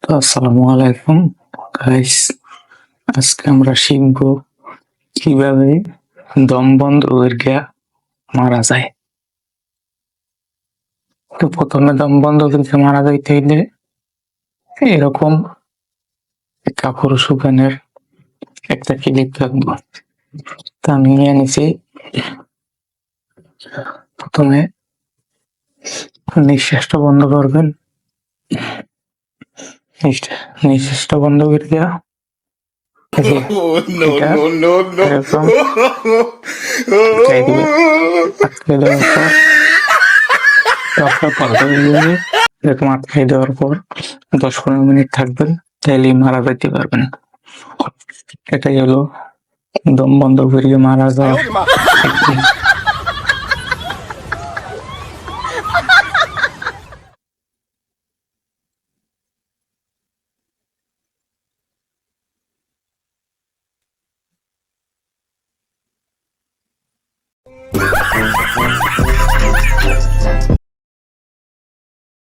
তো আসসালামু আলাইকুম গাইস। আজকে আমরা শিখবো কিভাবে দম বন্ধ করে মারা যায়। তো প্রথমে দম বন্ধ করে মারা যাইতে হইলে এরকম কাপড় শুকানোর একটা ক্লিপ লাগবে। তা আমি নিয়ে নিছি। প্রথমে নিঃশ্বাসটা বন্ধ করবেন। নিঃশ্বাসটা বন্ধ করে দেওয়া এটা এরকম আটকাই দিবেন। আটকে দেওয়ার পর এরকম আটকাই দেওয়ার পর 10-15 মিনিট থাকবেন, তাইলেই মারা যেতে পারবেন। এটাই হলো দম বন্ধ করিয়ে মারা যাওয়া টেকনিক।